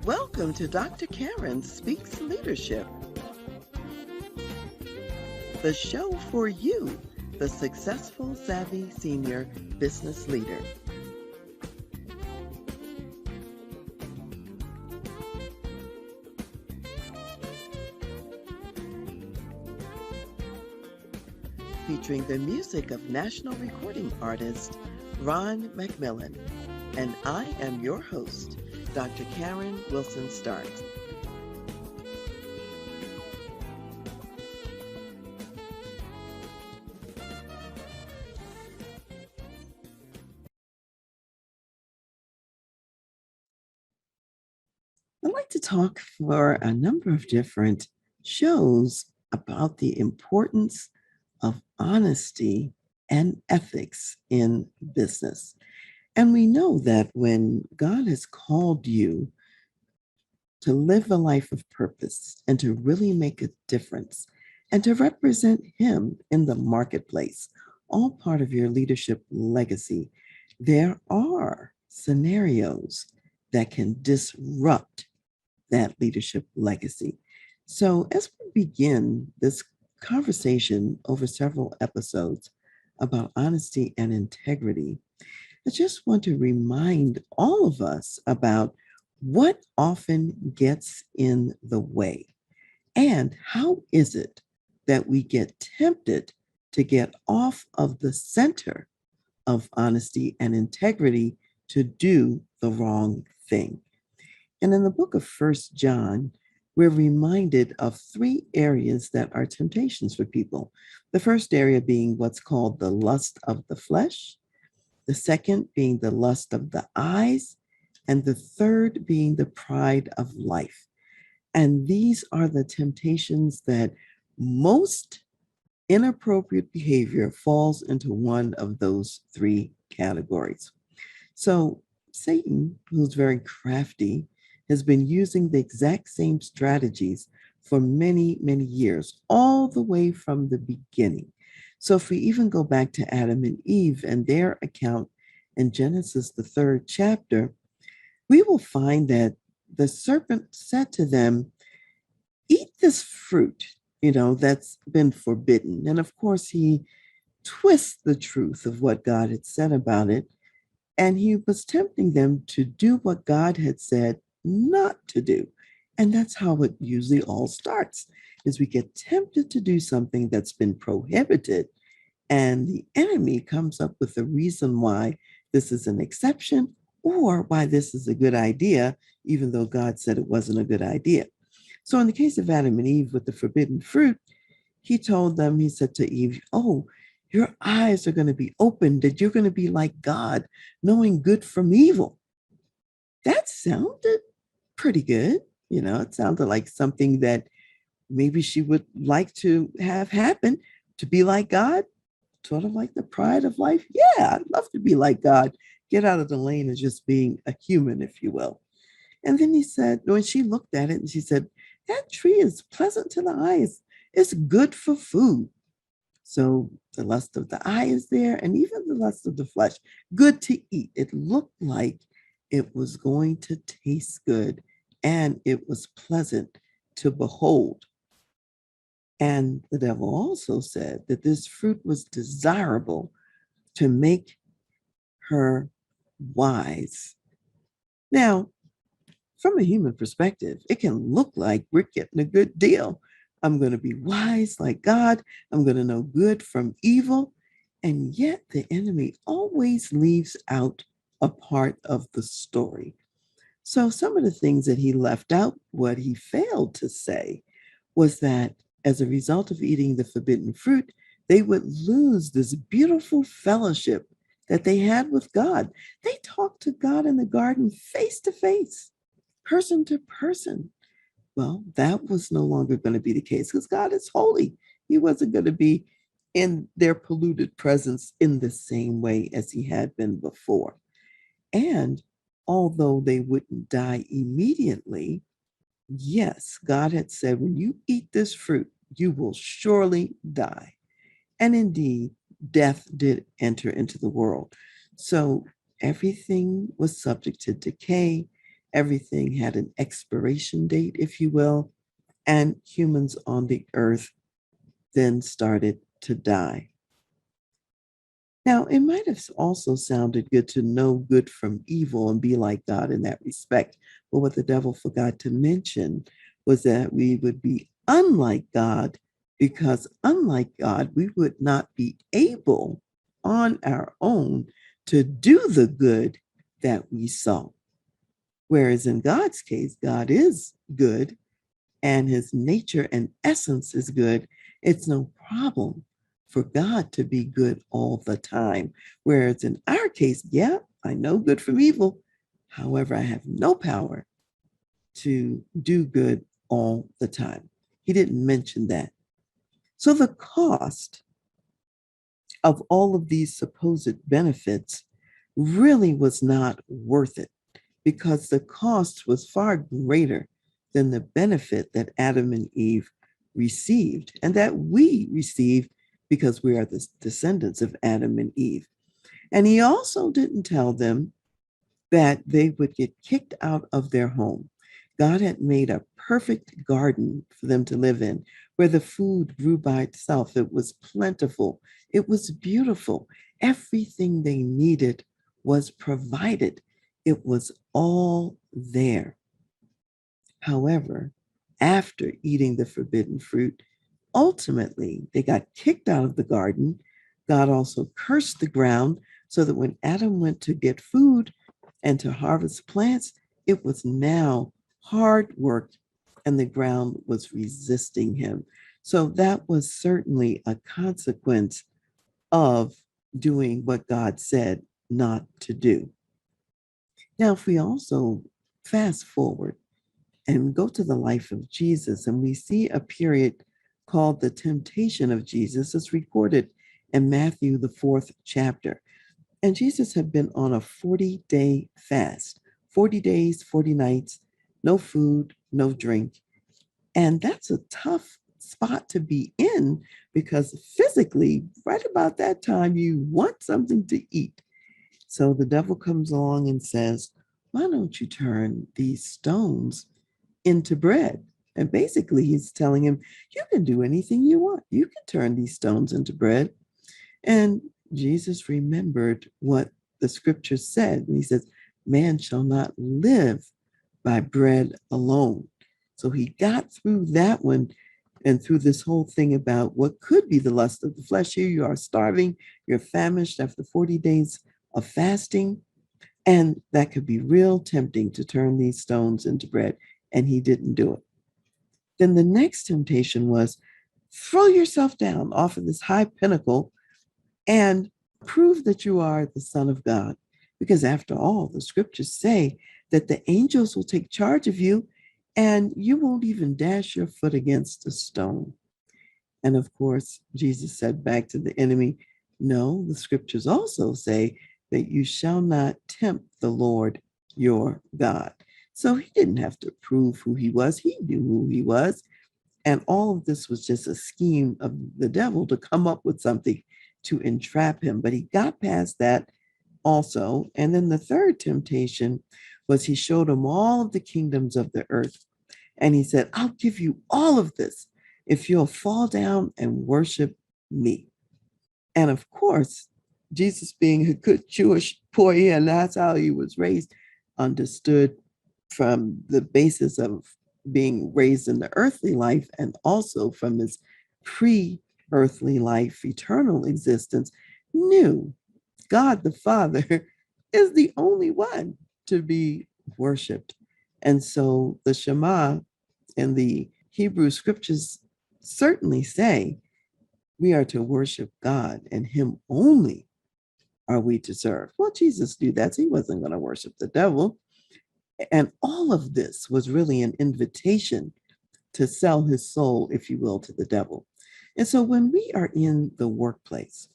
Welcome to Dr. Karen Speaks Leadership, the show for you, the successful, savvy senior business leader. Featuring the music of national recording artist Ron McMillan. And I am your host, Dr. Karen Wilson Stark. I'd like to talk for a number of different shows about the importance of honesty and ethics in business. And we know that when God has called you to live a life of purpose and to really make a difference and to represent Him in the marketplace, all part of your leadership legacy, there are scenarios that can disrupt that leadership legacy. So, as we begin this conversation over several episodes about honesty and integrity, I just want to remind all of us about what often gets in the way and how is it that we get tempted to get off of the center of honesty and integrity to do the wrong thing. And in the book of 1 John, we're reminded of three areas that are temptations for people. The first area being what's called the lust of the flesh, the second being the lust of the eyes, and the third being the pride of life. And these are the temptations that most inappropriate behavior falls into one of those three categories. So Satan, who's very crafty, has been using the exact same strategies for many, many years, all the way from the beginning. So if we even go back to Adam and Eve and their account in Genesis, the 3rd chapter, we will find that the serpent said to them, eat this fruit, that's been forbidden. And of course, he twists the truth of what God had said about it. And he was tempting them to do what God had said not to do. And that's how it usually all starts, is we get tempted to do something that's been prohibited. And the enemy comes up with a reason why this is an exception or why this is a good idea, even though God said it wasn't a good idea. So in the case of Adam and Eve with the forbidden fruit, he said to Eve, oh, your eyes are going to be opened, that you're going to be like God, knowing good from evil. That sounded pretty good. It sounded like something that maybe she would like to have happen, to be like God, sort of like the pride of life. Yeah, I'd love to be like God. Get out of the lane of just being a human, if you will. And then he said, when she looked at it and she said, that tree is pleasant to the eyes. It's good for food. So the lust of the eye is there, and even the lust of the flesh, good to eat. It looked like it was going to taste good, and it was pleasant to behold. And the devil also said that this fruit was desirable to make her wise. Now, from a human perspective, it can look like we're getting a good deal. I'm going to be wise like God. I'm going to know good from evil. And yet the enemy always leaves out a part of the story. So some of the things that he left out, what he failed to say, was that as a result of eating the forbidden fruit, they would lose this beautiful fellowship that they had with God. They talked to God in the garden face to face, person to person. Well, that was no longer going to be the case because God is holy. He wasn't going to be in their polluted presence in the same way as he had been before. And although they wouldn't die immediately, yes, God had said, when you eat this fruit, you will surely die. And indeed, death did enter into the world. So everything was subject to decay. Everything had an expiration date, if you will, and humans on the earth then started to die. Now, it might have also sounded good to know good from evil and be like God in that respect. But what the devil forgot to mention was that we would be unlike God, because unlike God, we would not be able on our own to do the good that we saw. Whereas in God's case, God is good and his nature and essence is good. It's no problem for God to be good all the time. Whereas in our case, yeah, I know good from evil. However, I have no power to do good all the time. He didn't mention that. So the cost of all of these supposed benefits really was not worth it, because the cost was far greater than the benefit that Adam and Eve received, and that we received because we are the descendants of Adam and Eve. And he also didn't tell them that they would get kicked out of their home. God had made a perfect garden for them to live in, where the food grew by itself. It was plentiful. It was beautiful. Everything they needed was provided. It was all there. However, after eating the forbidden fruit, ultimately they got kicked out of the garden. God also cursed the ground so that when Adam went to get food and to harvest plants, it was now hard work and the ground was resisting him. So that was certainly a consequence of doing what God said not to do. Now, if we also fast forward and go to the life of Jesus, and we see a period called the temptation of Jesus. It's recorded in Matthew, the 4th chapter. And Jesus had been on a 40-day fast, 40 days, 40 nights, no food, no drink. And that's a tough spot to be in, because physically, right about that time, you want something to eat. So the devil comes along and says, why don't you turn these stones into bread? And basically, he's telling him, you can do anything you want. You can turn these stones into bread. And Jesus remembered what the scripture said. And he says, man shall not live by bread alone. So he got through that one and through this whole thing about what could be the lust of the flesh. Here you are starving, you're famished after 40 days of fasting. And that could be real tempting to turn these stones into bread. And he didn't do it. Then the next temptation was, throw yourself down off of this high pinnacle and prove that you are the Son of God. Because after all, the scriptures say that the angels will take charge of you and you won't even dash your foot against a stone. And of course, Jesus said back to the enemy, no, the scriptures also say that you shall not tempt the Lord your God. So he didn't have to prove who he was. He knew who he was. And all of this was just a scheme of the devil to come up with something to entrap him. But he got past that also. And then the third temptation was, he showed him all of the kingdoms of the earth. And he said, I'll give you all of this if you'll fall down and worship me. And of course, Jesus, being a good Jewish boy, and that's how he was raised, understood from the basis of being raised in the earthly life and also from his pre-earthly life, eternal existence, knew God the Father is the only one to be worshiped. And so the Shema and the Hebrew scriptures certainly say we are to worship God and him only are we to serve. Well, Jesus knew that. So he wasn't going to worship the devil. And all of this was really an invitation to sell his soul, if you will, to the devil. And so when we are in the workplace,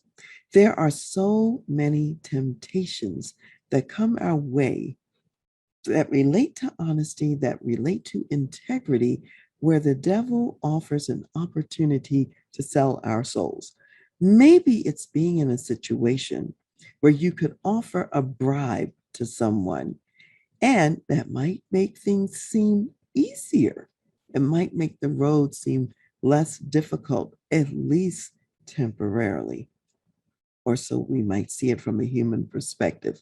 there are so many temptations that come our way that relate to honesty, that relate to integrity, where the devil offers an opportunity to sell our souls. Maybe it's being in a situation where you could offer a bribe to someone And that might make things seem easier. It might make the road seem less difficult, at least temporarily. Or so we might see it from a human perspective.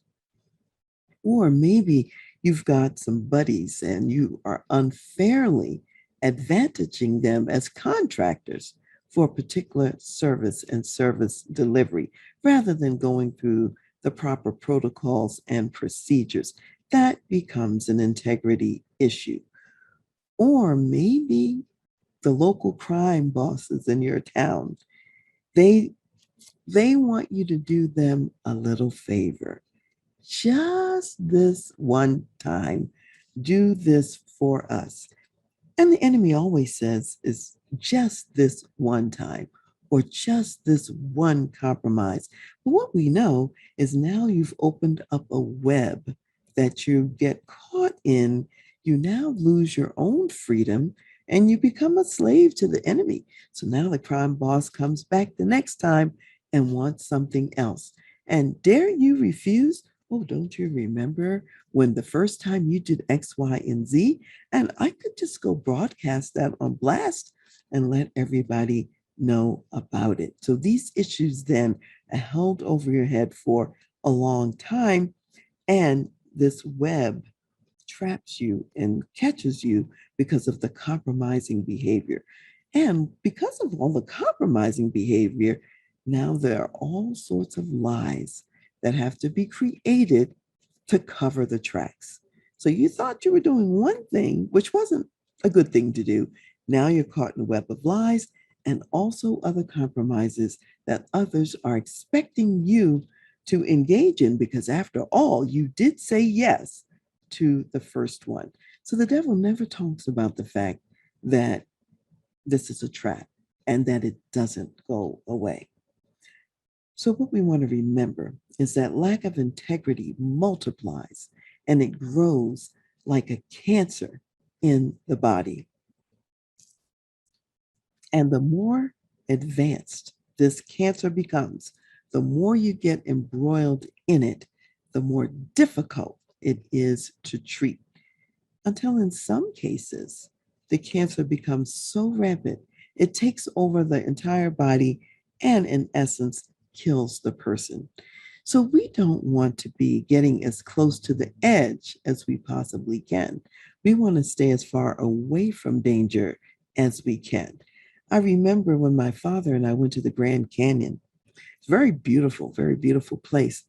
Or maybe you've got some buddies and you are unfairly advantaging them as contractors for a particular service and service delivery rather than going through the proper protocols and procedures. That becomes an integrity issue. Or maybe the local crime bosses in your town, they they want you to do them a little favor. Just this one time, do this for us. And the enemy always says is just this one time or just this one compromise. But what we know is now you've opened up a web that you get caught in. You now lose your own freedom and you become a slave to the enemy. So now the crime boss comes back the next time and wants something else. And dare you refuse? Oh, don't you remember when the first time you did X, Y, and Z? And I could just go broadcast that on blast and let everybody know about it. So these issues then are held over your head for a long time. And this web traps you and catches you because of the compromising behavior. And because of all the compromising behavior, now there are all sorts of lies that have to be created to cover the tracks. So you thought you were doing one thing, which wasn't a good thing to do. Now you're caught in a web of lies and also other compromises that others are expecting you to engage in because, after all, you did say yes to the first one. So the devil never talks about the fact that this is a trap and that it doesn't go away. So, what we want to remember is that lack of integrity multiplies and it grows like a cancer in the body. And the more advanced this cancer becomes, the more you get embroiled in it, the more difficult it is to treat. Until in some cases, the cancer becomes so rampant, it takes over the entire body and, in essence, kills the person. So we don't want to be getting as close to the edge as we possibly can. We want to stay as far away from danger as we can. I remember when my father and I went to the Grand Canyon. It's very beautiful place.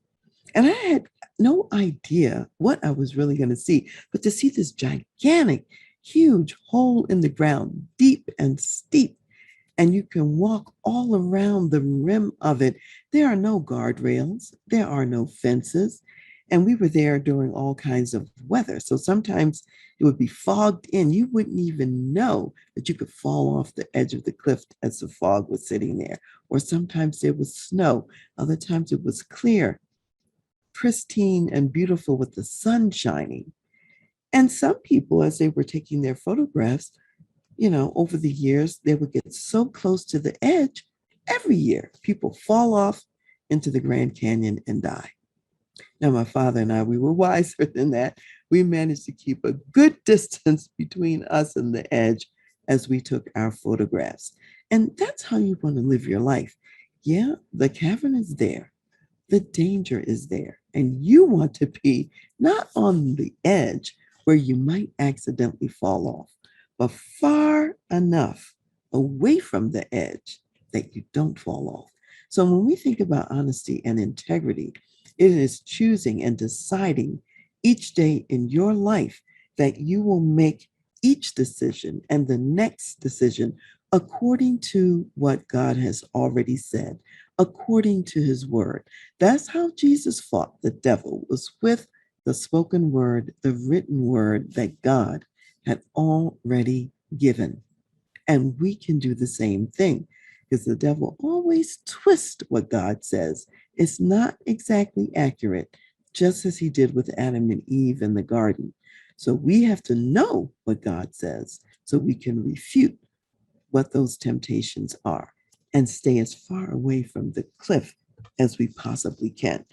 And I had no idea what I was really going to see, but to see this gigantic, huge hole in the ground, deep and steep, and you can walk all around the rim of it. There are no guardrails, there are no fences. And we were there during all kinds of weather. So sometimes it would be fogged in. You wouldn't even know that you could fall off the edge of the cliff as the fog was sitting there. Or sometimes there was snow, other times it was clear, pristine and beautiful with the sun shining. And some people, as they were taking their photographs, over the years, they would get so close to the edge. Every year, people fall off into the Grand Canyon and die. Now, my father and I, we were wiser than that. We managed to keep a good distance between us and the edge as we took our photographs. And that's how you want to live your life. Yeah, the cavern is there, the danger is there, and you want to be not on the edge where you might accidentally fall off, but far enough away from the edge that you don't fall off. So when we think about honesty and integrity, it is choosing and deciding each day in your life that you will make each decision and the next decision according to what God has already said, according to his word. That's how Jesus fought the devil, was with the spoken word, the written word that God had already given. And we can do the same thing because the devil always twists what God says. It's not exactly accurate, just as he did with Adam and Eve in the garden. So we have to know what God says so we can refute what those temptations are and stay as far away from the cliff as we possibly can.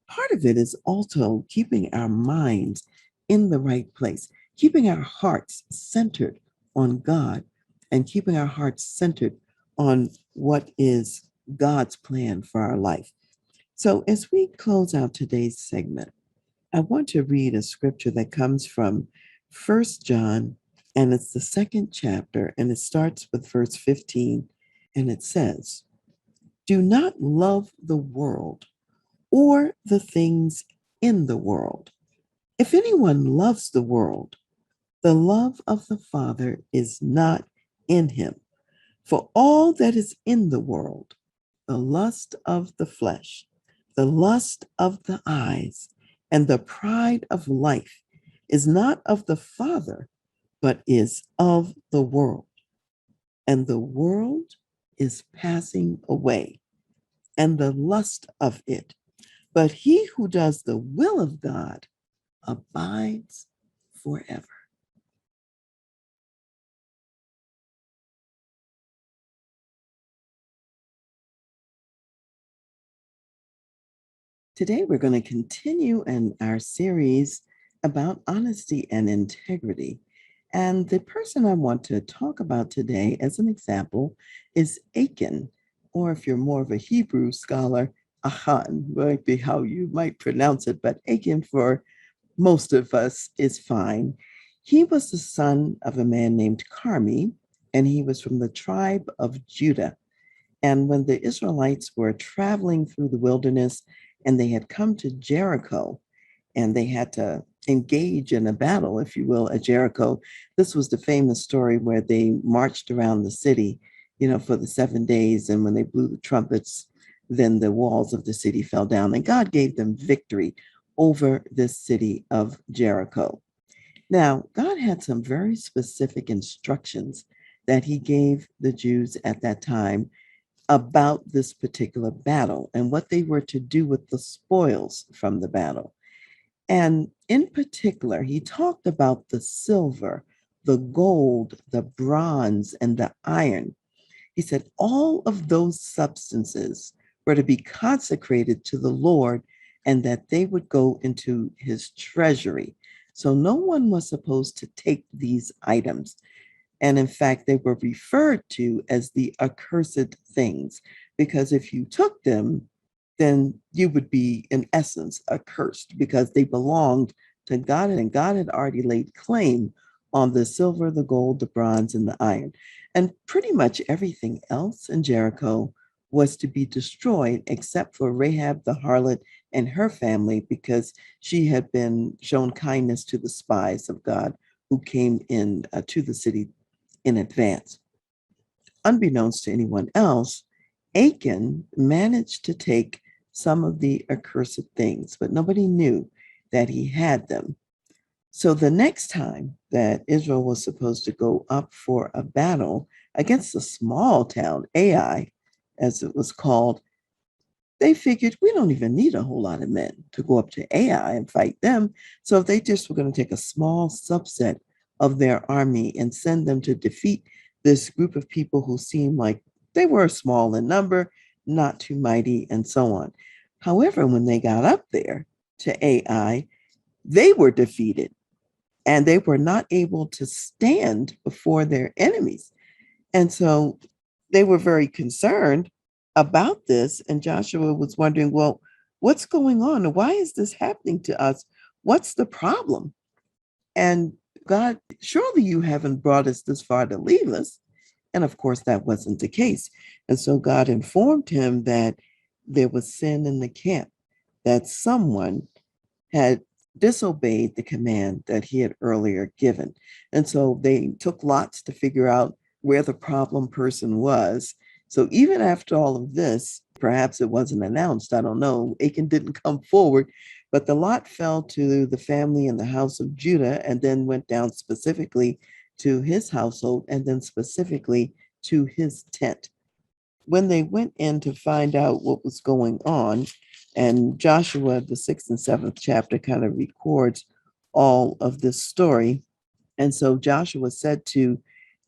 Part of it is also keeping our minds in the right place, keeping our hearts centered on God and keeping our hearts centered on what is God's plan for our life. So, as we close out today's segment, I want to read a scripture that comes from First John, and it's the second chapter, and it starts with verse 15, and it says, "Do not love the world or the things in the world. If anyone loves the world, the love of the Father is not in him. For all that is in the world, the lust of the flesh, the lust of the eyes, and the pride of life is not of the Father, but is of the world. And the world is passing away, and the lust of it. But he who does the will of God abides forever." Today, we're going to continue in our series about honesty and integrity. And the person I want to talk about today, as an example, is Achan, or if you're more of a Hebrew scholar, Achan, might be how you might pronounce it, but Achan for most of us is fine. He was the son of a man named Carmi, and he was from the tribe of Judah. And when the Israelites were traveling through the wilderness and they had come to Jericho and they had to engage in a battle, if you will, at Jericho, this was the famous story where they marched around the city, for the 7 days. And when they blew the trumpets, then the walls of the city fell down. And God gave them victory over this city of Jericho. Now, God had some very specific instructions that he gave the Jews at that time about this particular battle and what they were to do with the spoils from the battle. And in particular, he talked about the silver, the gold, the bronze, and the iron. He said all of those substances were to be consecrated to the Lord and that they would go into his treasury. So no one was supposed to take these items. And in fact, they were referred to as the accursed things, because if you took them, then you would be, in essence, accursed because they belonged to God, and God had already laid claim on the silver, the gold, the bronze, and the iron. And pretty much everything else in Jericho was to be destroyed except for Rahab the harlot and her family, because she had been shown kindness to the spies of God who came in to the city in advance. Unbeknownst to anyone else, Achan managed to take some of the accursed things, but nobody knew that he had them. So the next time that Israel was supposed to go up for a battle against a small town, Ai, as it was called, they figured we don't even need a whole lot of men to go up to Ai and fight them. So they just were going to take a small subset of their army and send them to defeat this group of people who seemed like they were small in number, not too mighty, and so on. However, when they got up there to Ai, they were defeated and they were not able to stand before their enemies. And so they were very concerned about this. And Joshua was wondering, well, what's going on? Why is this happening to us? What's the problem? And God, surely you haven't brought us this far to leave us. And of course, that wasn't the case. And so God informed him that there was sin in the camp, that someone had disobeyed the command that he had earlier given. And so they took lots to figure out where the problem person was. So even after all of this, perhaps it wasn't announced, I don't know, Achan didn't come forward, but the lot fell to the family in the house of Judah and then went down specifically to his household and then specifically to his tent. When they went in to find out what was going on, and Joshua, the sixth and seventh chapter, kind of records all of this story. And so Joshua said to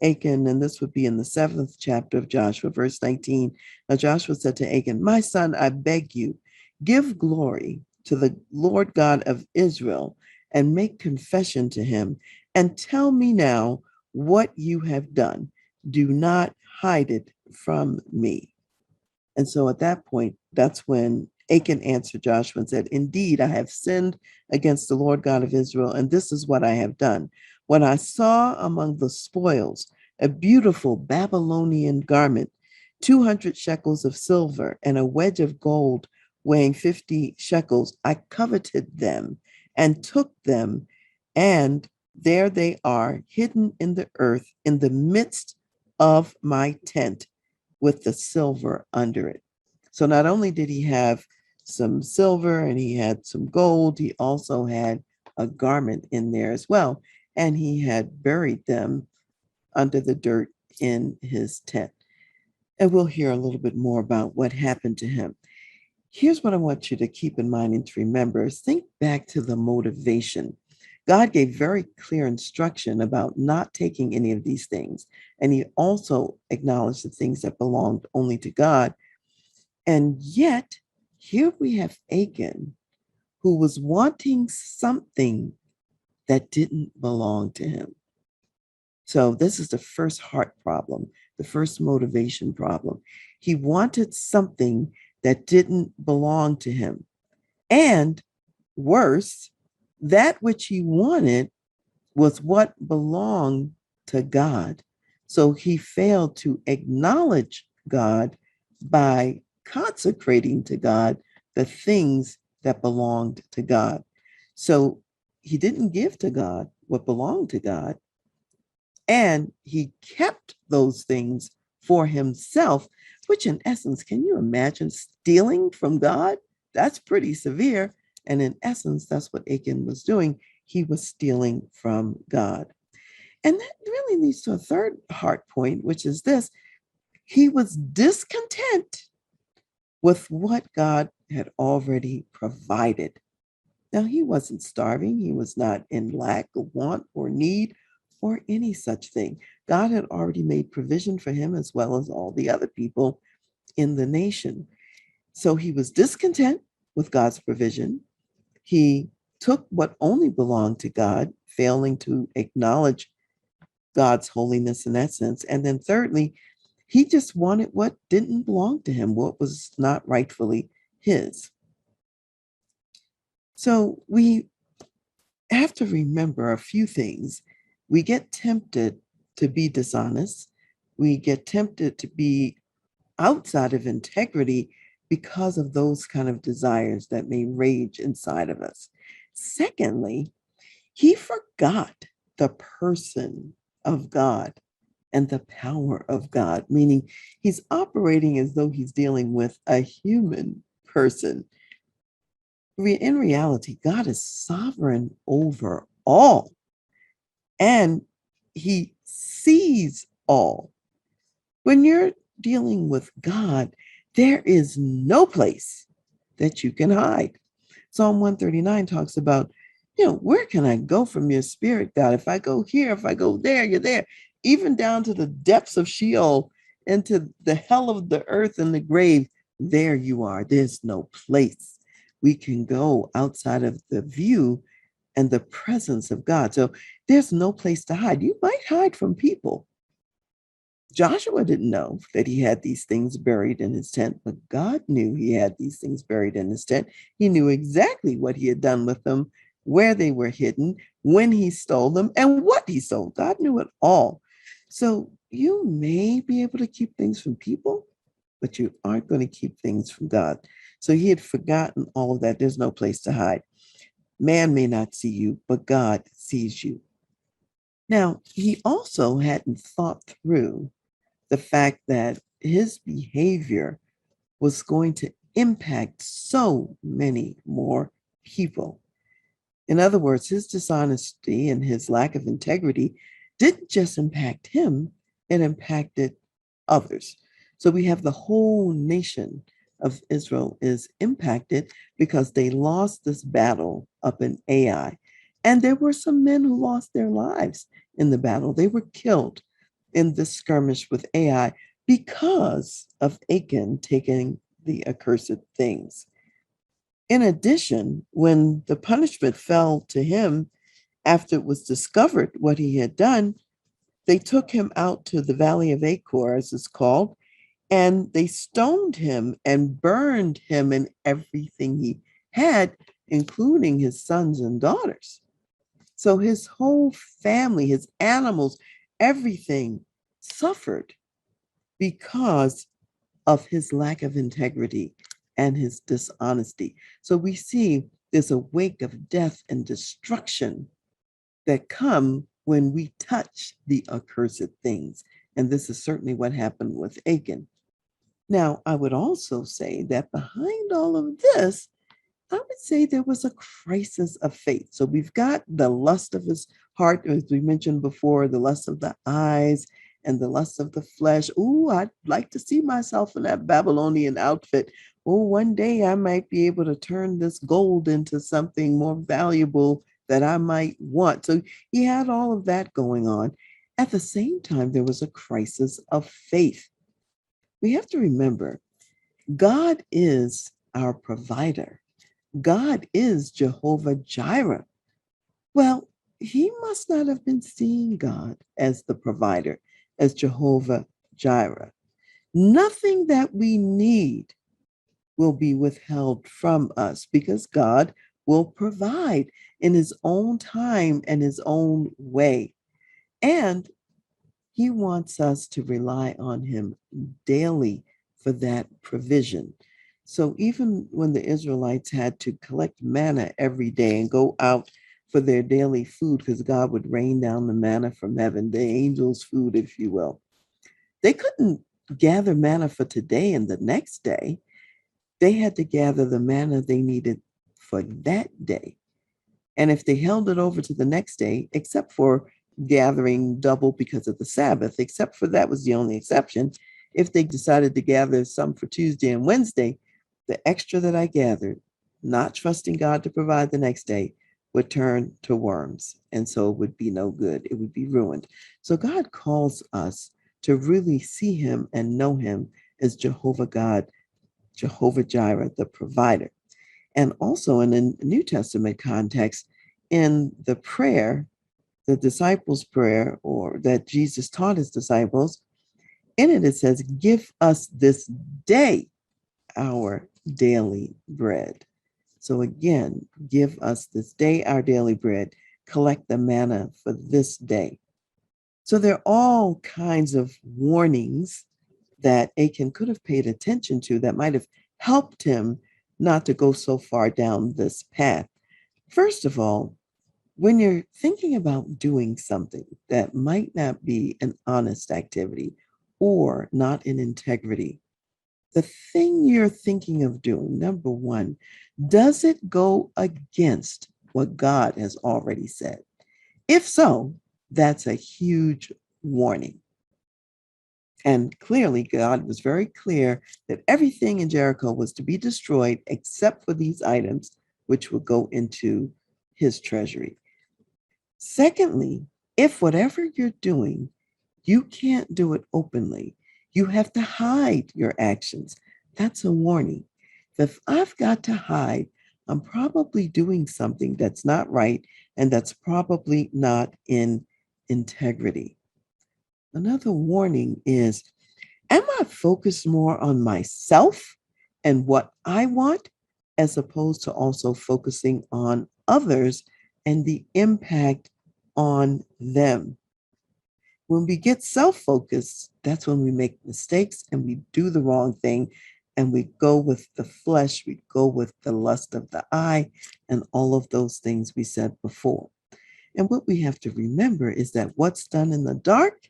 Achan, and this would be in the seventh chapter of Joshua, verse 19. Now Joshua said to Achan, "My son, I beg you, give glory to the Lord God of Israel and make confession to him, and tell me now what you have done. Do not hide it from me. And so at that point, that's when Achan answered Joshua and said, Indeed, I have sinned against the Lord God of Israel, and this is what I have done. When I saw among the spoils a beautiful Babylonian garment, 200 shekels of silver, and a wedge of gold weighing 50 shekels, I coveted them and took them, and there they are, hidden in the earth in the midst of my tent with the silver under it. So not only did he have some silver and he had some gold, he also had a garment in there as well. And he had buried them under the dirt in his tent. And we'll hear a little bit more about what happened to him. Here's what I want you to keep in mind and to remember is think back to the motivation. God gave very clear instruction about not taking any of these things. And he also acknowledged the things that belonged only to God. And yet, here we have Achan, who was wanting something that didn't belong to him. So, this is the first heart problem, the first motivation problem. He wanted something that didn't belong to him. And worse, that which he wanted was what belonged to God. So he failed to acknowledge God by consecrating to God the things that belonged to God. So he didn't give to God what belonged to God, and he kept those things for himself, which in essence, can you imagine stealing from God? That's pretty severe. And in essence, that's what Achan was doing. He was stealing from God. And that really leads to a third heart point, which is this: he was discontent with what God had already provided. Now, he wasn't starving, he was not in lack of want or need or any such thing. God had already made provision for him as well as all the other people in the nation. So he was discontent with God's provision. He took what only belonged to God, failing to acknowledge God's holiness in that sense. And then thirdly, he just wanted what didn't belong to him, what was not rightfully his. So we have to remember a few things. We get tempted to be dishonest. We get tempted to be outside of integrity because of those kind of desires that may rage inside of us. Secondly, he forgot the person of God and the power of God, meaning he's operating as though he's dealing with a human person. In reality, God is sovereign over all, and he sees all. When you're dealing with God, there is no place that you can hide. Psalm 139 talks about, where can I go from your spirit, God? If I go here, if I go there, you're there. Even down to the depths of Sheol, into the hell of the earth and the grave, there you are. There's no place we can go outside of the view and the presence of God. So there's no place to hide. You might hide from people. Joshua didn't know that he had these things buried in his tent, but God knew he had these things buried in his tent. He knew exactly what he had done with them, where they were hidden, when he stole them, and what he stole. God knew it all. So you may be able to keep things from people, but you aren't going to keep things from God. So he had forgotten all of that. There's no place to hide. Man may not see you, but God sees you. Now, he also hadn't thought through the fact that his behavior was going to impact so many more people. In other words, his dishonesty and his lack of integrity didn't just impact him, it impacted others. So we have the whole nation of Israel is impacted because they lost this battle up in Ai. And there were some men who lost their lives in the battle. They were killed in this skirmish with Ai because of Achan taking the accursed things. In addition, when the punishment fell to him after it was discovered what he had done, they took him out to the Valley of Achor, as it's called, and they stoned him and burned him and everything he had, including his sons and daughters. So his whole family, his animals, everything suffered because of his lack of integrity and his dishonesty. So we see there's a wake of death and destruction that come when we touch the accursed things. And this is certainly what happened with Achan. Now, I would also say that behind all of this, I would say there was a crisis of faith. So we've got the lust of his heart, as we mentioned before, the lust of the eyes and the lust of the flesh. Ooh, I'd like to see myself in that Babylonian outfit. Oh, one day I might be able to turn this gold into something more valuable that I might want. So he had all of that going on. At the same time, there was a crisis of faith. We have to remember God is our provider. God is Jehovah Jireh. Well, he must not have been seeing God as the provider, as Jehovah Jireh. Nothing that we need will be withheld from us because God will provide in his own time and his own way. And he wants us to rely on him daily for that provision. So even when the Israelites had to collect manna every day and go out for their daily food, because God would rain down the manna from heaven, the angels' food, if you will, they couldn't gather manna for today and the next day. They had to gather the manna they needed for that day. And if they held it over to the next day, except for gathering double because of the Sabbath, except for that was the only exception, if they decided to gather some for Tuesday and Wednesday, the extra that I gathered, not trusting God to provide the next day, would turn to worms. And so it would be no good. It would be ruined. So God calls us to really see him and know him as Jehovah God, Jehovah Jireh, the provider. And also in the New Testament context, in the prayer, the disciples' prayer, or that Jesus taught his disciples, in it says, "Give us this day our daily bread." So again, give us this day our daily bread, collect the manna for this day. So there are all kinds of warnings that Achan could have paid attention to that might have helped him not to go so far down this path. First of all, when you're thinking about doing something that might not be an honest activity or not in integrity, the thing you're thinking of doing, number one, does it go against what God has already said? If so, that's a huge warning. And clearly, God was very clear that everything in Jericho was to be destroyed except for these items, which would go into his treasury. Secondly, if whatever you're doing, you can't do it openly, you have to hide your actions. That's a warning. If I've got to hide, I'm probably doing something that's not right and that's probably not in integrity. Another warning is, am I focused more on myself and what I want, as opposed to also focusing on others and the impact on them? When we get self focused, that's when we make mistakes and we do the wrong thing. And we go with the flesh, we go with the lust of the eye, and all of those things we said before. And what we have to remember is that what's done in the dark,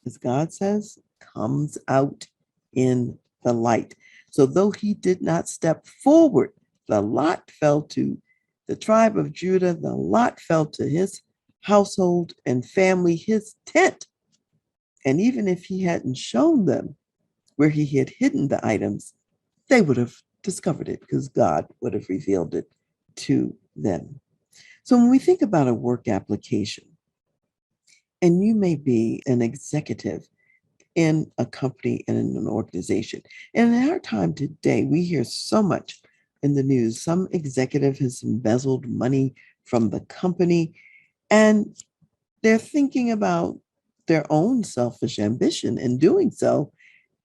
as God says, comes out in the light. So though he did not step forward, the lot fell to the tribe of Judah, the lot fell to his household and family, his tent. And even if he hadn't shown them where he had hidden the items, they would have discovered it because God would have revealed it to them. So when we think about a work application, and you may be an executive in a company and in an organization. And in our time today, we hear so much in the news. Some executive has embezzled money from the company, and they're thinking about their own selfish ambition in doing so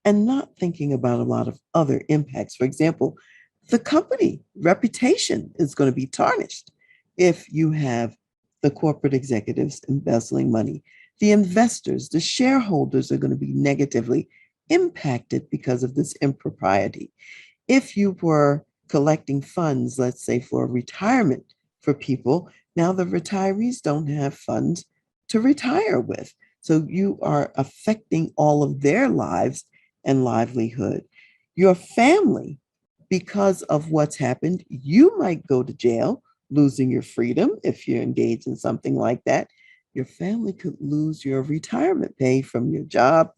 and not thinking about a lot of other impacts. For example, the company reputation is going to be tarnished if you have the corporate executives embezzling money. The investors, the shareholders are going to be negatively impacted because of this impropriety. If you were collecting funds, let's say for retirement for people, now the retirees don't have funds to retire with. So you are affecting all of their lives and livelihood. Your family, because of what's happened, you might go to jail, losing your freedom if you're engaged in something like that. Your family could lose your retirement pay from your job,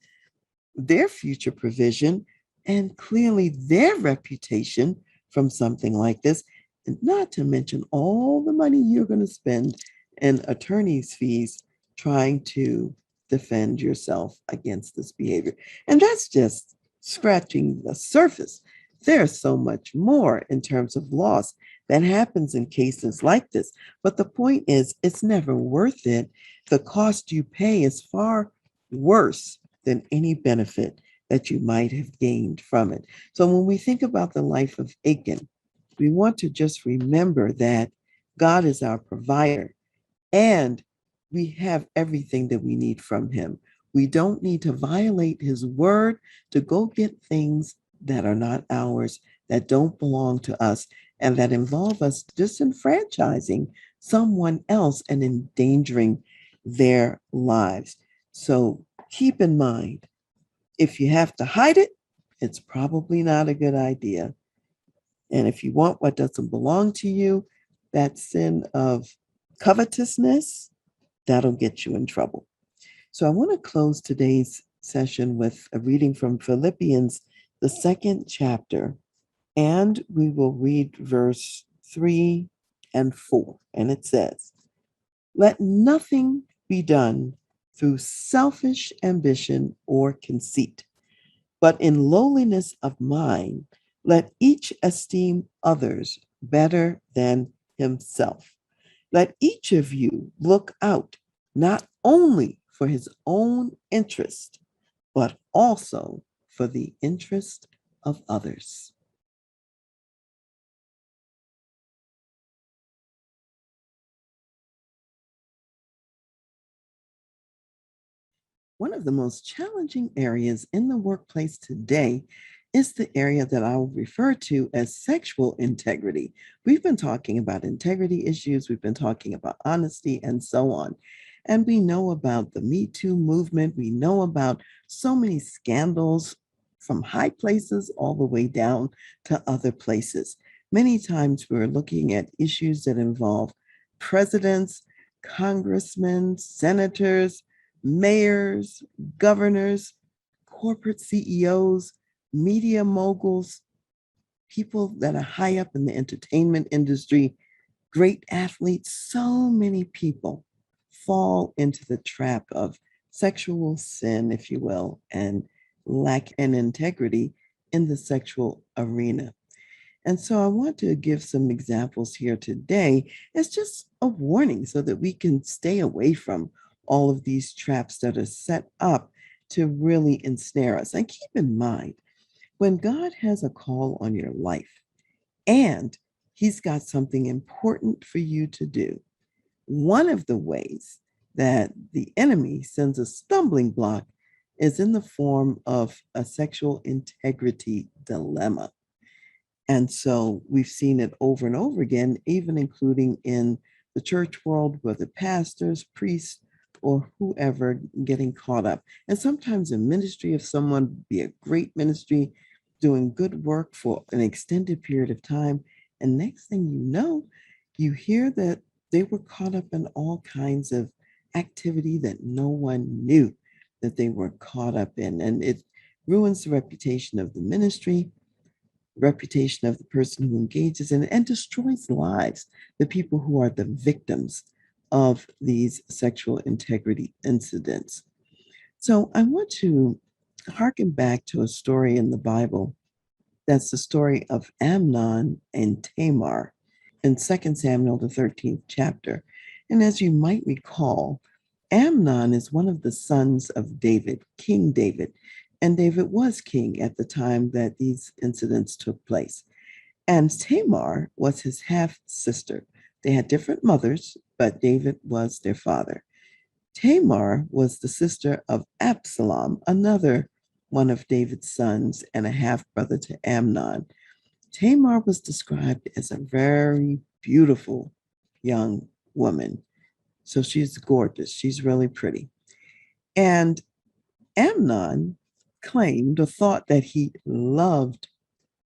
their future provision, and clearly their reputation from something like this. And not to mention all the money you're going to spend in attorney's fees trying to defend yourself against this behavior. And that's just scratching the surface. There's so much more in terms of loss that happens in cases like this. But the point is, it's never worth it. The cost you pay is far worse than any benefit that you might have gained from it. So when we think about the life of Achan, we want to just remember that God is our provider and we have everything that we need from him. We don't need to violate his word to go get things that are not ours, that don't belong to us, and that involve us disenfranchising someone else and endangering their lives. So keep in mind, if you have to hide it, it's probably not a good idea. And if you want what doesn't belong to you, that sin of covetousness, that'll get you in trouble. So I want to close today's session with a reading from Philippians, the second chapter, and we will read verse 3 and 4. And it says, "Let nothing be done through selfish ambition or conceit, but in lowliness of mind, let each esteem others better than himself. Let each of you look out not only for his own interest, but also for the interest of others." One of the most challenging areas in the workplace today is the area that I will refer to as sexual integrity. We've been talking about integrity issues, we've been talking about honesty, and so on. And we know about the Me Too movement, we know about so many scandals from high places all the way down to other places. Many times we're looking at issues that involve presidents, congressmen, senators, mayors, governors, corporate CEOs, media moguls, people that are high up in the entertainment industry, great athletes. So many people fall into the trap of sexual sin, if you will, and lack an integrity in the sexual arena. And so I want to give some examples here today as just a warning so that we can stay away from all of these traps that are set up to really ensnare us. And keep in mind, when God has a call on your life and he's got something important for you to do, one of the ways that the enemy sends a stumbling block is in the form of a sexual integrity dilemma. And so we've seen it over and over again, even including in the church world, whether pastors, priests, or whoever getting caught up. And sometimes in ministry, if someone be a great ministry, doing good work for an extended period of time, and next thing you know, you hear that they were caught up in all kinds of activity that no one knew that they were caught up in. And it ruins the reputation of the ministry, reputation of the person who engages in it, and destroys lives, the people who are the victims of these sexual integrity incidents. So I want to harken back to a story in the Bible That's the story of Amnon and Tamar in 2 Samuel, the 13th chapter. And as you might recall, Amnon is one of the sons of David, King David. And David was king at the time that these incidents took place. And Tamar was his half sister. They had different mothers, but David was their father. Tamar was the sister of Absalom, another one of David's sons and a half brother to Amnon. Tamar was described as a very beautiful young woman. So she's gorgeous. She's really pretty. And Amnon claimed or thought that he loved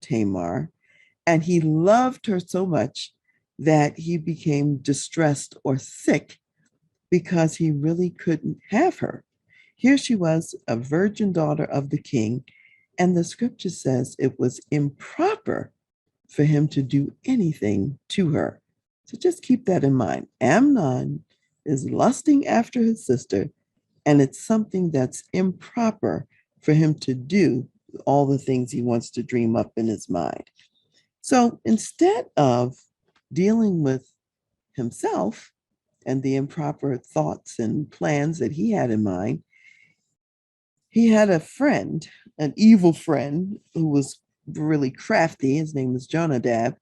Tamar, and he loved her so much that he became distressed or sick because he really couldn't have her. Here she was, a virgin daughter of the king, and the scripture says it was improper for him to do anything to her. So just keep that in mind. Amnon is lusting after his sister, and it's something that's improper for him to do all the things he wants to dream up in his mind. So instead of dealing with himself and the improper thoughts and plans that he had in mind, he had a friend, an evil friend who was really crafty. His name was Jonadab.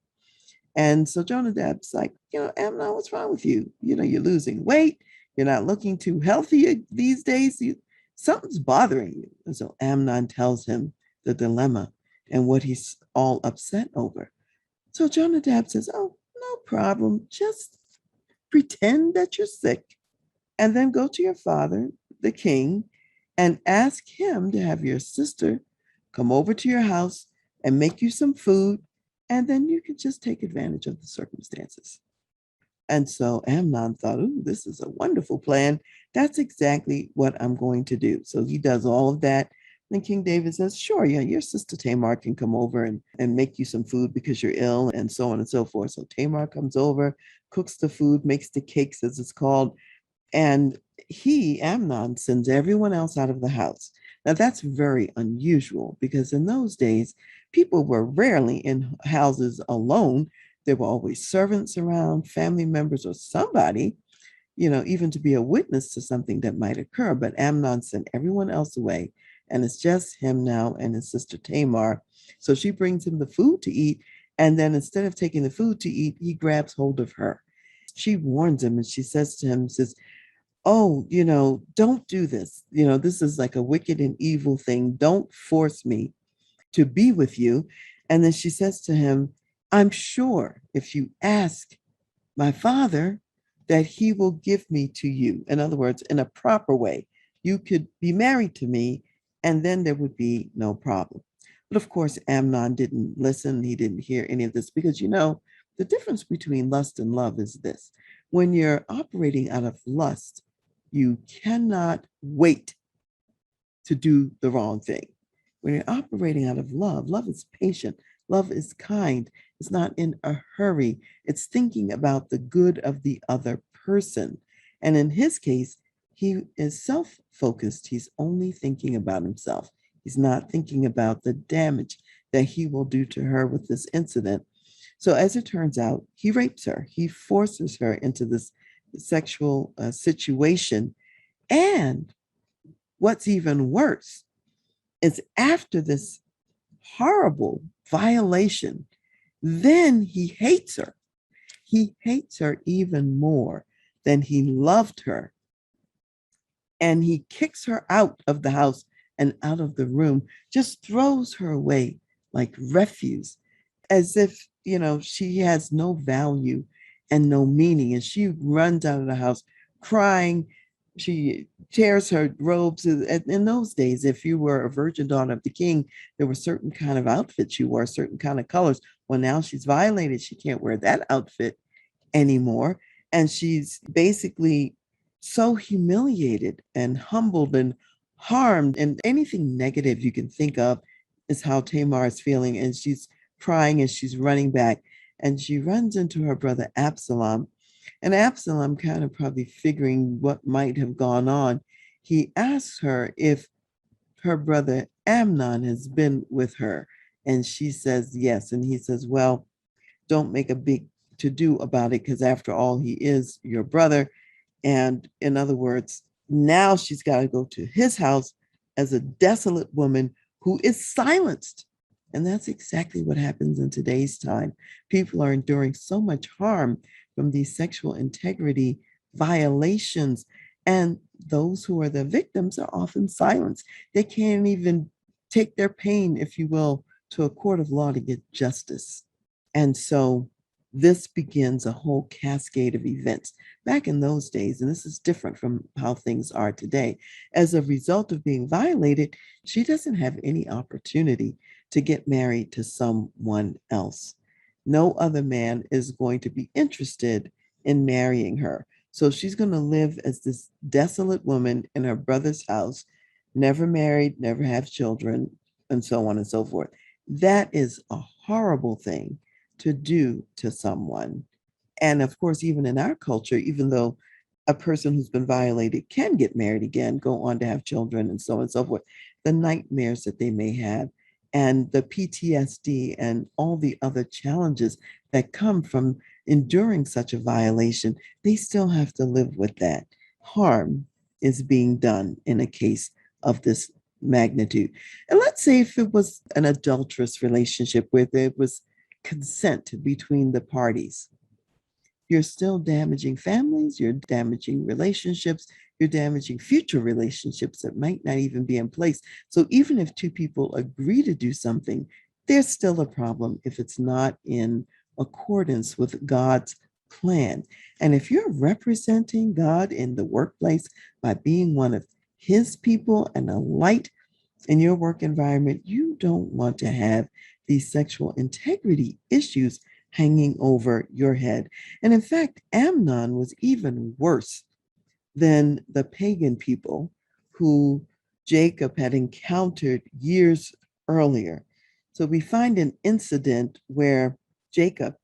And so Jonadab's like, Amnon, what's wrong with you? You're losing weight. You're not looking too healthy these days. Something's bothering you. And so Amnon tells him the dilemma and what he's all upset over. So Jonadab says, oh, no problem. Just pretend that you're sick and then go to your father, the king, and ask him to have your sister come over to your house and make you some food, and then you can just take advantage of the circumstances. And so Amnon thought, ooh, this is a wonderful plan. That's exactly what I'm going to do. So he does all of that. Then King David says, sure, yeah, your sister Tamar can come over and make you some food because you're ill, and so on and so forth. So Tamar comes over, cooks the food, makes the cakes, as it's called, and Amnon, sends everyone else out of the house. Now, that's very unusual because in those days, people were rarely in houses alone. There were always servants around, family members, or somebody, even to be a witness to something that might occur. But Amnon sent everyone else away, and it's just him now and his sister Tamar. So she brings him the food to eat. And then instead of taking the food to eat, he grabs hold of her. She warns him and she says to him, says, oh, don't do this. This is like a wicked and evil thing. Don't force me to be with you. And then she says to him, I'm sure if you ask my father, that he will give me to you. In other words, in a proper way, you could be married to me, and then there would be no problem. But of course, Amnon didn't listen. He didn't hear any of this because, the difference between lust and love is this. When you're operating out of lust, you cannot wait to do the wrong thing. When you're operating out of love, love is patient, love is kind, it's not in a hurry, it's thinking about the good of the other person. And in his case, he is self focused, he's only thinking about himself. He's not thinking about the damage that he will do to her with this incident. So, as it turns out, he rapes her, he forces her into this sexual situation. And what's even worse is after this horrible violation, then he hates her. He hates her even more than he loved her. And he kicks her out of the house and out of the room, just throws her away like refuse, as if, she has no value and no meaning. And she runs out of the house crying. She tears her robes. In those days, if you were a virgin daughter of the king, there were certain kind of outfits you wore, certain kind of colors. Well, now she's violated. She can't wear that outfit anymore. And she's basically so humiliated and humbled and harmed. And anything negative you can think of is how Tamar is feeling. And she's crying as she's running back. And she runs into her brother Absalom. And Absalom, kind of probably figuring what might have gone on, he asks her if her brother Amnon has been with her. And she says yes. And he says, well, don't make a big to do about it because after all, he is your brother. And in other words, now she's got to go to his house as a desolate woman who is silenced. And that's exactly what happens in today's time. People are enduring so much harm from these sexual integrity violations. And those who are the victims are often silenced. They can't even take their pain, if you will, to a court of law to get justice. And so this begins a whole cascade of events. Back in those days, and this is different from how things are today, as a result of being violated, she doesn't have any opportunity to get married to someone else. No other man is going to be interested in marrying her. So she's going to live as this desolate woman in her brother's house, never married, never have children, and so on and so forth. That is a horrible thing to do to someone. And of course, even in our culture, even though a person who's been violated can get married again, go on to have children, and so on and so forth, the nightmares that they may have, and the PTSD, and all the other challenges that come from enduring such a violation, they still have to live with that. Harm is being done in a case of this magnitude. And let's say if it was an adulterous relationship where there was consent between the parties, you're still damaging families, you're damaging relationships, you're damaging future relationships that might not even be in place. So even if two people agree to do something, there's still a problem if it's not in accordance with God's plan. And if you're representing God in the workplace by being one of his people and a light in your work environment, you don't want to have these sexual integrity issues hanging over your head. And in fact, Amnon was even worse than the pagan people who Jacob had encountered years earlier. So we find an incident where Jacob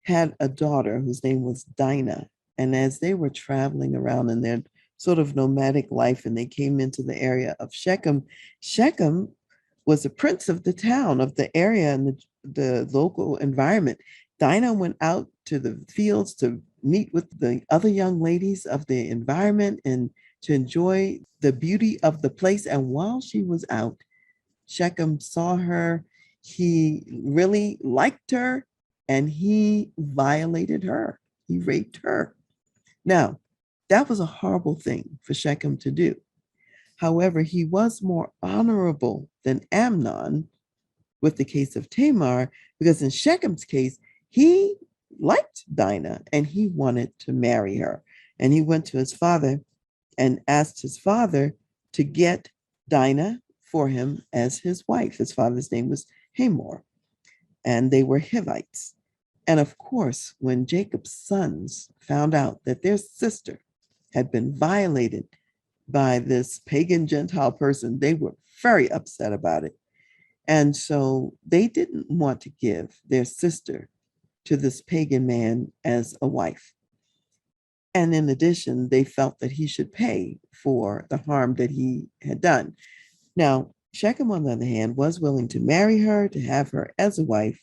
had a daughter whose name was Dinah. And as they were traveling around in their sort of nomadic life and they came into the area of Shechem, Shechem was the prince of the town, of the area, and the local environment. Dinah went out to the fields to meet with the other young ladies of the environment and to enjoy the beauty of the place. And while she was out, Shechem saw her. He really liked her and he violated her. He raped her. Now, that was a horrible thing for Shechem to do. However, he was more honorable than Amnon with the case of Tamar, because in Shechem's case, he liked Dinah and he wanted to marry her. And he went to his father and asked his father to get Dinah for him as his wife. His father's name was Hamor, and they were Hivites. And of course, when Jacob's sons found out that their sister had been violated by this pagan Gentile person, they were very upset about it. And so they didn't want to give their sister to this pagan man as a wife. And in addition, they felt that he should pay for the harm that he had done. Now, Shechem, on the other hand, was willing to marry her, to have her as a wife.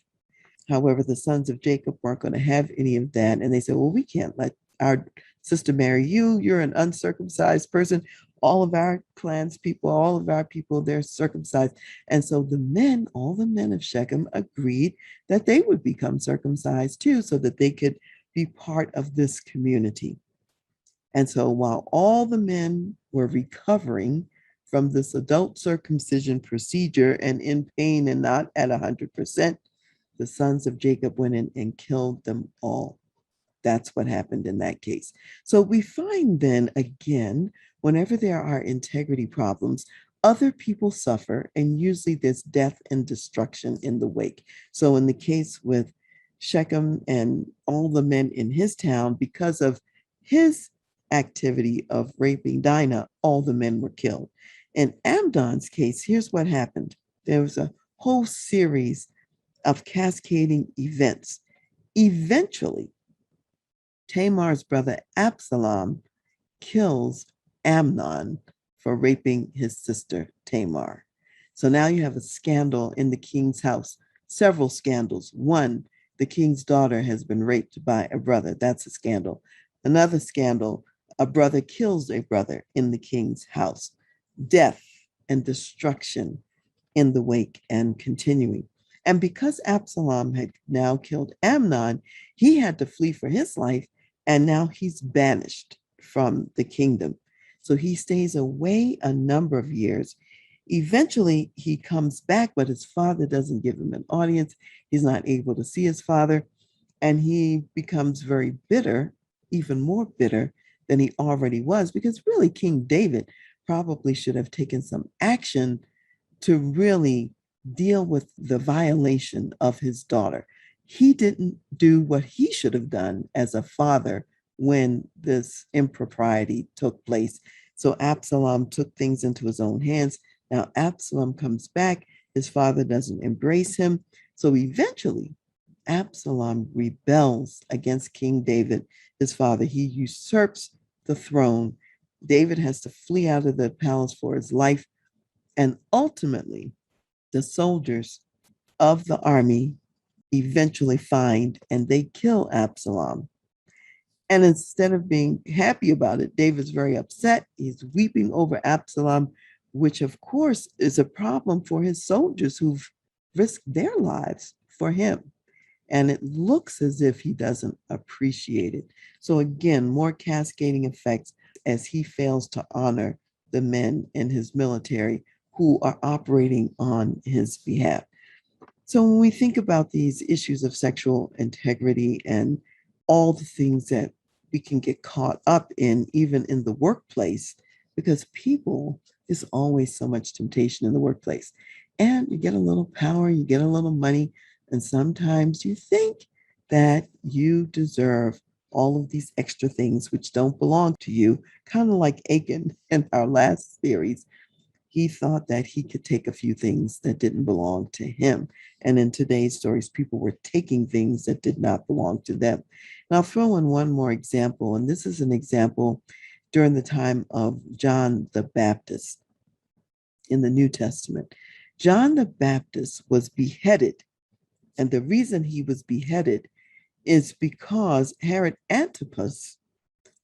However, the sons of Jacob weren't going to have any of that. And they said, well, we can't let our sister marry you. You're an uncircumcised person. All of our clans people, all of our people, they're circumcised. And so the men, all the men of Shechem agreed that they would become circumcised too, so that they could be part of this community. And so while all the men were recovering from this adult circumcision procedure and in pain and not at 100%, the sons of Jacob went in and killed them all. That's what happened in that case. So we find then again, whenever there are integrity problems, other people suffer, and usually there's death and destruction in the wake. So in the case with Shechem and all the men in his town, because of his activity of raping Dinah, all the men were killed. In Amnon's case, here's what happened. There was a whole series of cascading events. Eventually, Tamar's brother Absalom kills Amnon for raping his sister Tamar. So now you have a scandal in the king's house several scandals. One, the king's daughter has been raped by a brother. That's a scandal. Another scandal, a brother kills a brother in the king's house. Death and destruction in the wake and continuing. And because Absalom had now killed Amnon, he had to flee for his life, and now he's banished from the kingdom. So he stays away a number of years. Eventually, he comes back, but his father doesn't give him an audience. He's not able to see his father, and he becomes very bitter, even more bitter than he already was, because really, King David probably should have taken some action to really deal with the violation of his daughter. He didn't do what he should have done as a father when this impropriety took place. So Absalom took things into his own hands. Now Absalom comes back. His father doesn't embrace him. So eventually, Absalom rebels against King David, his father. He usurps the throne. David has to flee out of the palace for his life. And ultimately, the soldiers of the army eventually find and they kill Absalom. And instead of being happy about it, David's very upset. He's weeping over Absalom, which of course is a problem for his soldiers who've risked their lives for him. And it looks as if he doesn't appreciate it. So again, more cascading effects as he fails to honor the men in his military who are operating on his behalf. So when we think about these issues of sexual integrity and all the things that we can get caught up in, even in the workplace, because people, is always so much temptation in the workplace. And you get a little power, you get a little money, and sometimes you think that you deserve all of these extra things which don't belong to you, kind of like Achan in our last series. He thought that he could take a few things that didn't belong to him. And in today's stories, people were taking things that did not belong to them. And I'll throw in one more example, and this is an example during the time of John the Baptist in the New Testament. John the Baptist was beheaded, and the reason he was beheaded is because Herod Antipas,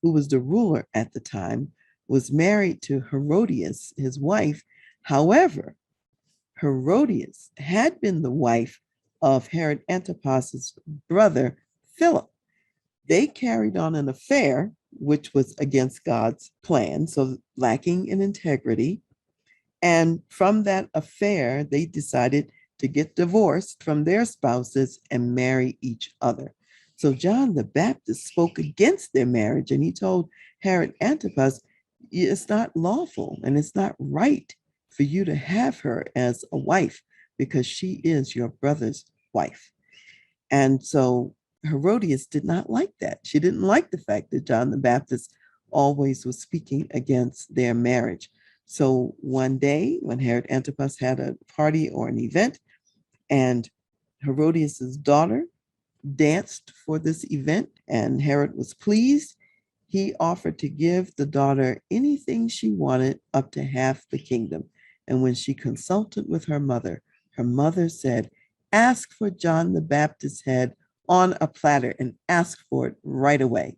who was the ruler at the time, was married to Herodias, his wife. However, Herodias had been the wife of Herod Antipas's brother, Philip. They carried on an affair, which was against God's plan, so lacking in integrity. And from that affair, they decided to get divorced from their spouses and marry each other. So John the Baptist spoke against their marriage, and he told Herod Antipas, it's not lawful and it's not right for you to have her as a wife because she is your brother's wife. And so Herodias did not like that. She didn't like the fact that John the Baptist always was speaking against their marriage. So one day when Herod Antipas had a party or an event, and Herodias's daughter danced for this event, and Herod was pleased, he offered to give the daughter anything she wanted, up to half the kingdom. And when she consulted with her mother said, ask for John the Baptist's head on a platter and ask for it right away.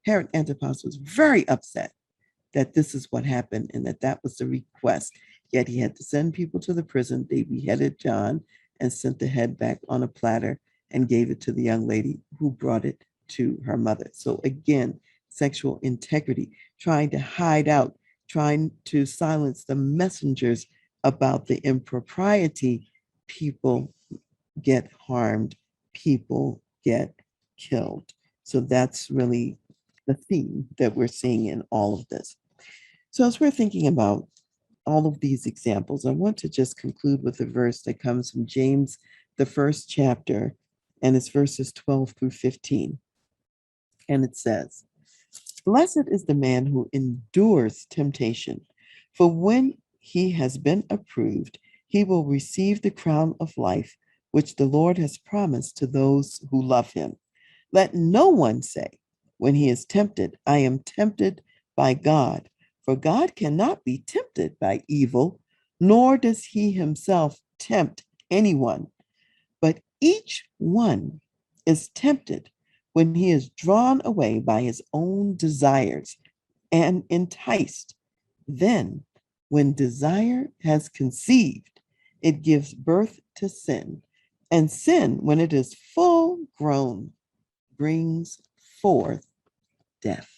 Herod Antipas was very upset that this is what happened and that was the request. Yet he had to send people to the prison. They beheaded John and sent the head back on a platter and gave it to the young lady who brought it to her mother. So again, sexual integrity, trying to hide out, trying to silence the messengers about the impropriety. People get harmed, people get killed. So that's really the theme that we're seeing in all of this. So as we're thinking about all of these examples, I want to just conclude with a verse that comes from James, the first chapter, and it's verses 12 through 15. And it says, blessed is the man who endures temptation, for when he has been approved, he will receive the crown of life, which the Lord has promised to those who love him. Let no one say, when he is tempted, I am tempted by God, for God cannot be tempted by evil, nor does he himself tempt anyone. Each one is tempted when he is drawn away by his own desires and enticed. Then, when desire has conceived, it gives birth to sin. And sin, when it is full grown, brings forth death.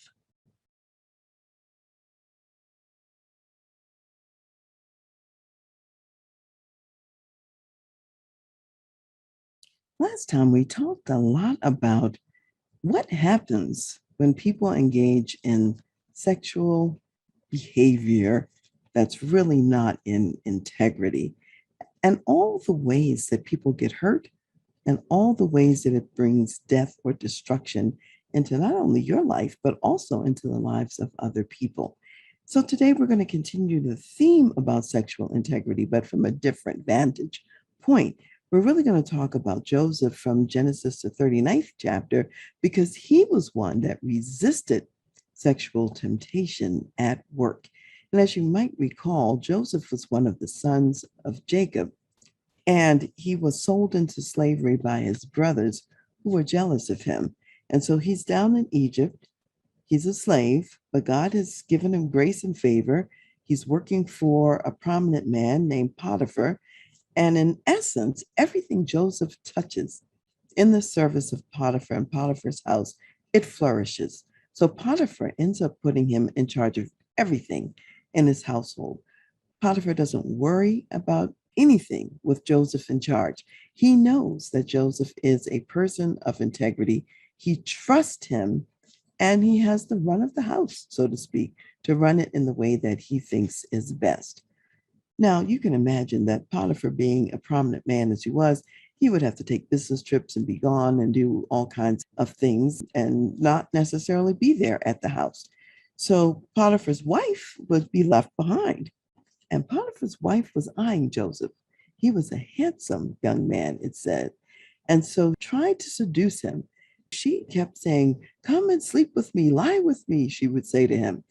Last time we talked a lot about what happens when people engage in sexual behavior that's really not in integrity, and all the ways that people get hurt, and all the ways that it brings death or destruction into not only your life, but also into the lives of other people. So today we're going to continue the theme about sexual integrity, but from a different vantage point. We're really going to talk about Joseph from Genesis, the 39th chapter, because he was one that resisted sexual temptation at work. And as you might recall, Joseph was one of the sons of Jacob, and he was sold into slavery by his brothers who were jealous of him. And so he's down in Egypt. He's a slave, but God has given him grace and favor. He's working for a prominent man named Potiphar. And in essence, everything Joseph touches in the service of Potiphar and Potiphar's house, it flourishes. So Potiphar ends up putting him in charge of everything in his household. Potiphar doesn't worry about anything with Joseph in charge. He knows that Joseph is a person of integrity. He trusts him, and he has the run of the house, so to speak, to run it in the way that he thinks is best. Now, you can imagine that Potiphar, being a prominent man as he was, he would have to take business trips and be gone and do all kinds of things and not necessarily be there at the house. So Potiphar's wife would be left behind. And Potiphar's wife was eyeing Joseph. He was a handsome young man, it said. And so tried to seduce him. She kept saying, "Come and sleep with me, lie with me," she would say to him.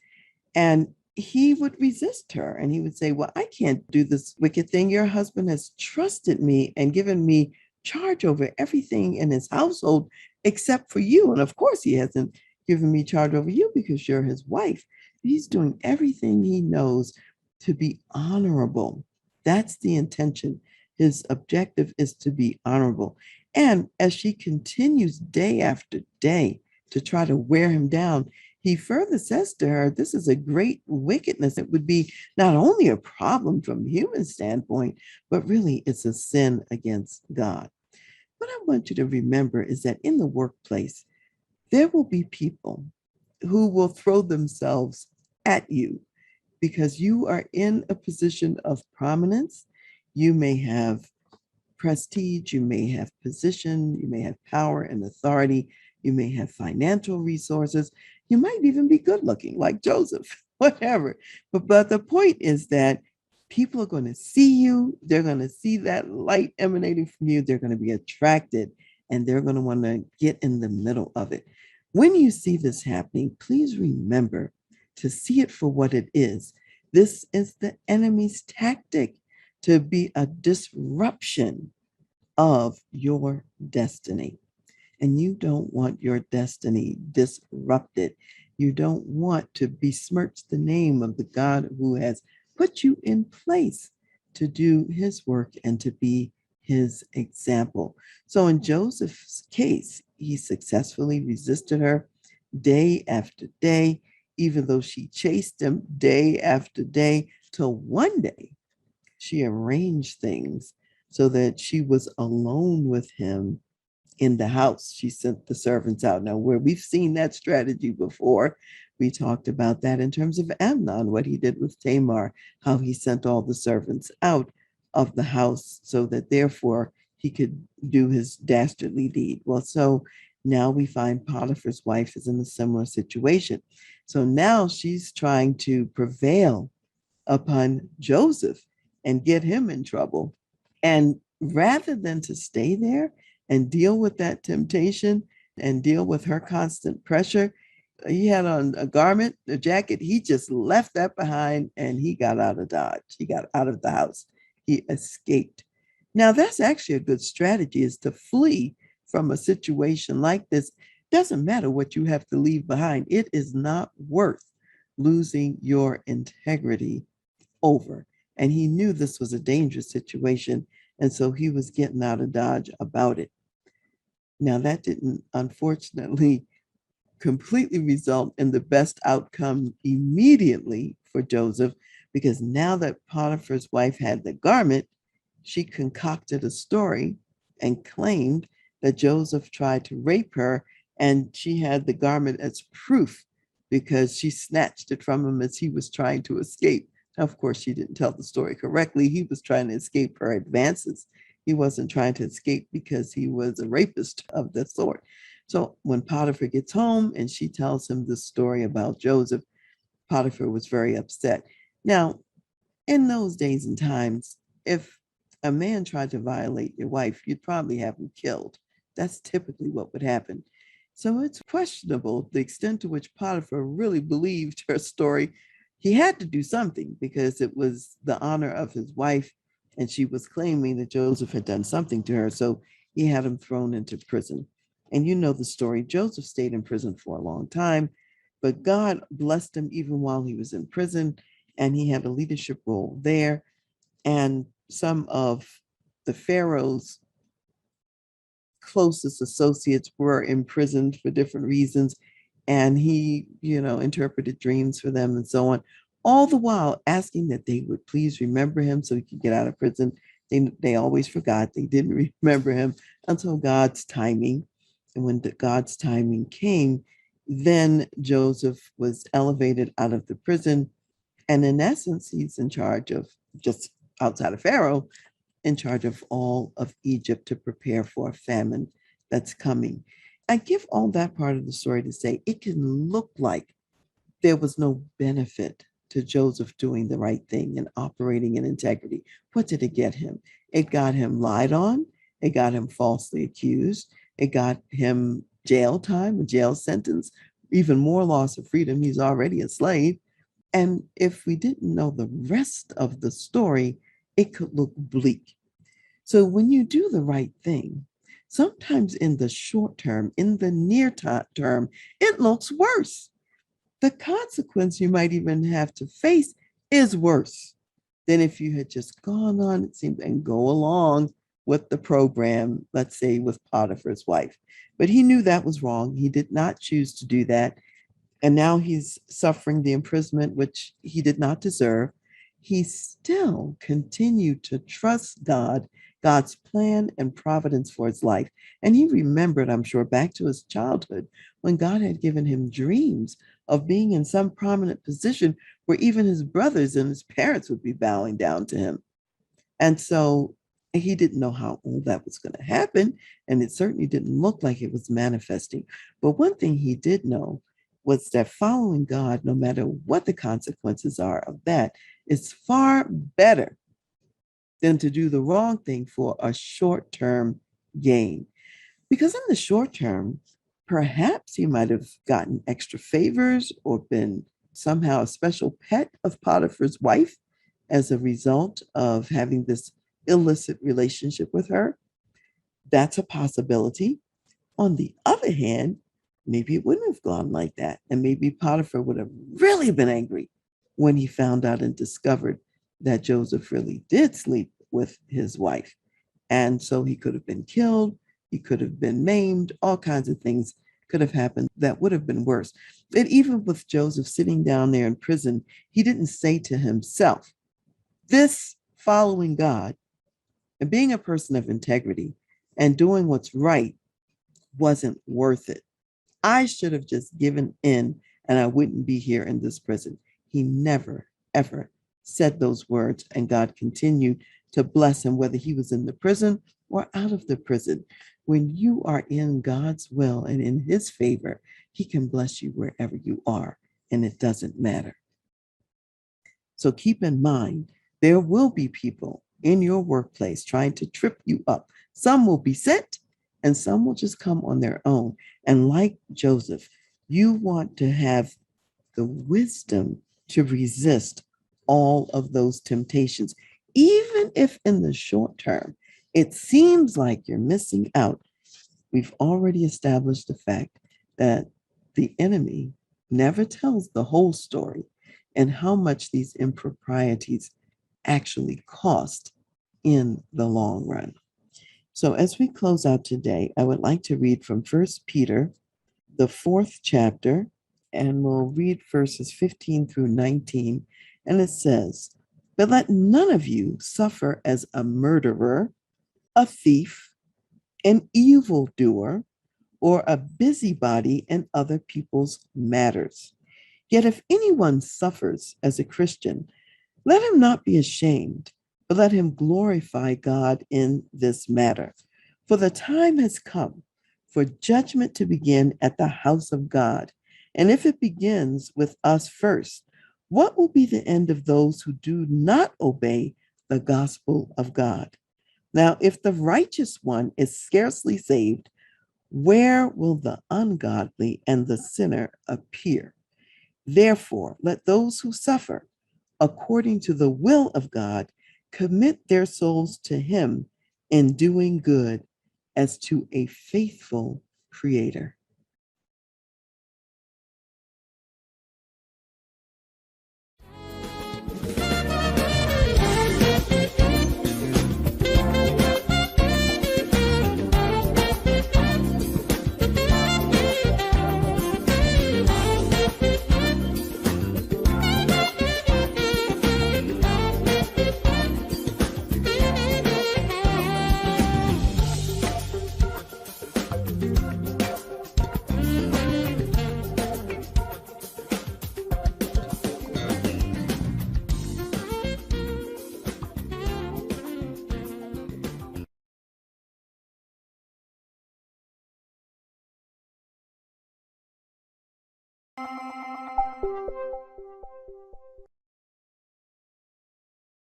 And he would resist her and he would say, "Well, I can't do this wicked thing. Your husband has trusted me and given me charge over everything in his household except for you. And of course, he hasn't given me charge over you because you're his wife. He's doing everything he knows to be honorable." That's the intention. His objective is to be honorable. And as she continues day after day to try to wear him down, he further says to her, "This is a great wickedness. It would be not only a problem from a human standpoint, but really it's a sin against God." What I want you to remember is that in the workplace, there will be people who will throw themselves at you because you are in a position of prominence. You may have prestige, you may have position, you may have power and authority, you may have financial resources, you might even be good looking like Joseph, whatever. But the point is that people are going to see you, they're going to see that light emanating from you, they're going to be attracted, and they're going to want to get in the middle of it. When you see this happening, please remember to see it for what it is. This is the enemy's tactic to be a disruption of your destiny. And you don't want your destiny disrupted. You don't want to besmirch the name of the God who has put you in place to do his work and to be his example. So in Joseph's case, he successfully resisted her day after day, even though she chased him day after day, till one day she arranged things so that she was alone with him in the house. She sent the servants out. Now, where we've seen that strategy before, we talked about that in terms of Amnon, what he did with Tamar, how he sent all the servants out of the house so that therefore he could do his dastardly deed. Well, so now we find Potiphar's wife is in a similar situation. So now she's trying to prevail upon Joseph and get him in trouble. And rather than to stay there and deal with that temptation and deal with her constant pressure, he had on a garment, a jacket. He just left that behind and he got out of Dodge. He got out of the house. He escaped. Now, that's actually a good strategy is to flee from a situation like this. Doesn't matter what you have to leave behind. It is not worth losing your integrity over. And he knew this was a dangerous situation. And so he was getting out of Dodge about it. Now, that didn't, unfortunately, completely result in the best outcome immediately for Joseph, because now that Potiphar's wife had the garment, she concocted a story and claimed that Joseph tried to rape her, and she had the garment as proof because she snatched it from him as he was trying to escape. Now, of course, she didn't tell the story correctly. He was trying to escape her advances. He wasn't trying to escape because he was a rapist of the sort. So when Potiphar gets home and she tells him this story about Joseph, Potiphar was very upset. Now, in those days and times, if a man tried to violate your wife, you'd probably have him killed. That's typically what would happen. So it's questionable the extent to which Potiphar really believed her story. He had to do something because it was the honor of his wife, and she was claiming that Joseph had done something to her. So he had him thrown into prison. And you know the story. Joseph stayed in prison for a long time, but God blessed him even while he was in prison, and he had a leadership role there. And some of the Pharaoh's closest associates were imprisoned for different reasons. And he, interpreted dreams for them and so on, all the while asking that they would please remember him so he could get out of prison. They always forgot. They didn't remember him until God's timing. And when God's timing came, then Joseph was elevated out of the prison. And in essence, he's in charge of, just outside of Pharaoh, in charge of all of Egypt to prepare for a famine that's coming. I give all that part of the story to say it can look like there was no benefit to Joseph doing the right thing and operating in integrity. What did it get him? It got him lied on. It got him falsely accused. It got him jail time, a jail sentence, even more loss of freedom. He's already a slave. And if we didn't know the rest of the story, it could look bleak. So when you do the right thing, sometimes in the short term, in the near term, it looks worse. The consequence you might even have to face is worse than if you had just gone on, it seemed, and go along with the program, let's say with Potiphar's wife. But he knew that was wrong. He did not choose to do that. And now he's suffering the imprisonment, which he did not deserve. He still continued to trust God, God's plan and providence for his life. And he remembered, I'm sure, back to his childhood when God had given him dreams of being in some prominent position where even his brothers and his parents would be bowing down to him. And so he didn't know how all that was going to happen. And it certainly didn't look like it was manifesting. But one thing he did know was that following God, no matter what the consequences are of that, is far better than to do the wrong thing for a short term gain. Because in the short term, perhaps he might have gotten extra favors or been somehow a special pet of Potiphar's wife as a result of having this illicit relationship with her. That's a possibility. On the other hand, maybe it wouldn't have gone like that. And maybe Potiphar would have really been angry when he found out and discovered that Joseph really did sleep with his wife. And so he could have been killed, he could have been maimed, all kinds of things could have happened that would have been worse. And even with Joseph sitting down there in prison, he didn't say to himself, this following God and being a person of integrity and doing what's right wasn't worth it. I should have just given in and I wouldn't be here in this prison. He never, ever said those words, and God continued to bless him, whether he was in the prison or out of the prison. When you are in God's will and in his favor, he can bless you wherever you are, and it doesn't matter. So keep in mind, there will be people in your workplace trying to trip you up. Some will be sent and some will just come on their own. And like Joseph, you want to have the wisdom to resist all of those temptations, even if in the short term It seems like you're missing out. We've already established the fact that the enemy never tells the whole story and how much these improprieties actually cost in the long run. So, as we close out today, I would like to read from First Peter, the fourth chapter, and we'll read verses 15 through 19. And it says, "But let none of you suffer as a murderer, a thief, an evildoer, or a busybody in other people's matters. Yet if anyone suffers as a Christian, let him not be ashamed, but let him glorify God in this matter. For the time has come for judgment to begin at the house of God. And if it begins with us first, what will be the end of those who do not obey the gospel of God? Now, if the righteous one is scarcely saved, where will the ungodly and the sinner appear? Therefore, let those who suffer according to the will of God commit their souls to Him in doing good as to a faithful Creator."